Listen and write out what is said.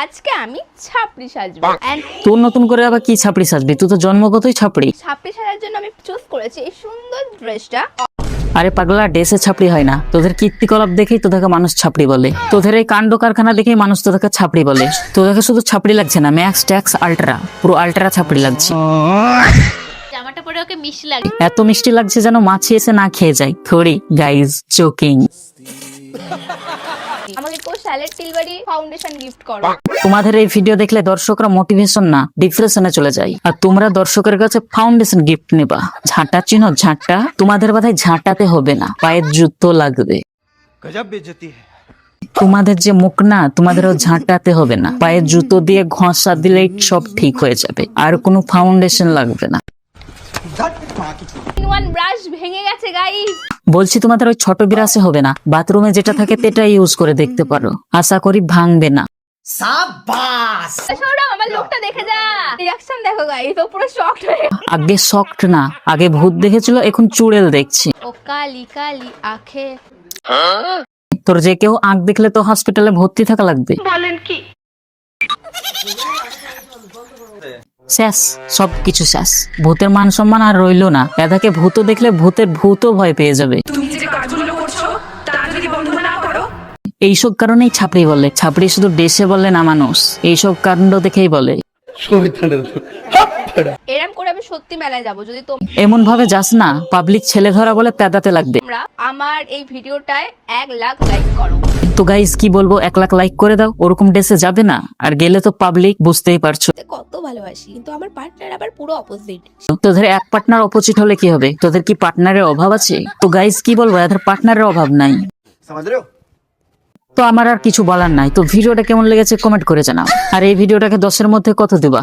আজকে আমি ছাপড়ি সাজবো। তোর নতুন করে আবার কি ছাপড়ি সাজবি? তুই তো জন্মগতই ছাপড়ি। ছাপড়ি সাজার জন্য আমি চুজ করেছি এই সুন্দর ড্রেসটা। আরে পাগলা, ড্রেসে ছাপড়ি হয় না। তোদের কীর্তিকলাপ দেখেই তোদেরকে মানুষ ছাপড়ি বলে। তোদের এই কাণ্ড কারখানা দেখেই মানুষ তোদেরকে ছাপড়ি বলে। তোদেরকে শুধু ছাপড়ি লাগছে না, ম্যাক্স ট্যাক্স আল্ট্রা, পুরো আল্ট্রা ছাপড়ি লাগছে। জামাটা পরে ওকে মিষ্টি লাগে। এত মিষ্টি লাগছে যেন মাছি এসে না খেয়ে যায়। থোড়ি গাইজ জোকিং। আমাকে কেউ স্যালেড টিলবাড়ি ফাউন্ডেশন গিফট করো। তোমাদের এই ভিডিও দেখলে দর্শকরা মোটিভেশন না ডিপ্রেশনে চলে যায়, আর তোমরা দর্শকের কাছে ফাউন্ডেশন গিফট নেবা। ঝাঁটা চিনো? ঝাঁটা? তোমাদের বাধায় ঝাঁটাতে হবে না, পায়ের জুতো লাগবে। गजब बेइज्जती है। তোমাদের যে মুখ না, তোমাদেরও ঝাঁটাতে হবে না, পায়ের জুতো দিয়ে ঘষা দিলেই সব ঠিক হয়ে যাবে, আর কোনো ফাউন্ডেশন লাগবে না। ওয়ান ব্রাশ ভেঙে গেছে গাইস। বলছি তোমাদের ওই ছোট বিরাসে হবে না, বাথরুমে যেটা থাকে সেটা ইউজ করে দেখতে পারো, আশা করি ভাঙবে না। সৌরভ আমার লোকটা দেখে যা, রিঅ্যাকশন দেখো গাইস, ও পুরো শকড হয়ে গেছে। আগে শক্ট না, আগে ভূত দেখেছিল, এখন চুড়েল দেখছি। ও কালি কালি আঁখে। তোর যে কেউ আঁখ দেখলে তো হসপিটালে ভর্তি থাকা লাগবে। বলেন কি? শেষ, সবকিছু শেষ। ভূতের মান সম্মান আর রইলো না। এদাকে ভূত দেখলে ভূতের ভূতও ভয় পেয়ে যাবে। তুমি যে কাজগুলো করছো তা যদি বন্ধ না করো। এইসব কারণেই ছাপড়ি বলে। ছাপড়ি শুধু দেশে বলে না মানুষ, এইসব কাণ্ড দেখেই বলে। এরম করে আমি সত্যি মেলায় যাব যদি এমন ভাবে যাস না পাবলিক ছেলে ধরা বলে পেদাতে লাগবে। তোমরা আমার এই ভিডিওটায় 1 লাখ লাইক করো। তো গাইস কি বলবো, 1 লাখ লাইক করে দাও। ওরকম ডেসে যাবে না, আর গেলে তো পাবলিক বুঝতেই পারছো। কত ভালোবাসি, কিন্তু আমার পার্টনার আবার পুরো অপোজিট। তোদের এক পার্টনার অপোজিট হলে কি হবে? তোদের কি পার্টনারের অভাব আছে? তো গাইস কি বলবো, এদের পার্টনারের অভাব নাই। समझ रहे हो? তো আমার আর কিছু বলার নাই। তো ভিডিওটা কেমন লেগেছে কমেন্ট করে জানাও, আর এই ভিডিওটাকে 10-এর মধ্যে কত দিবা?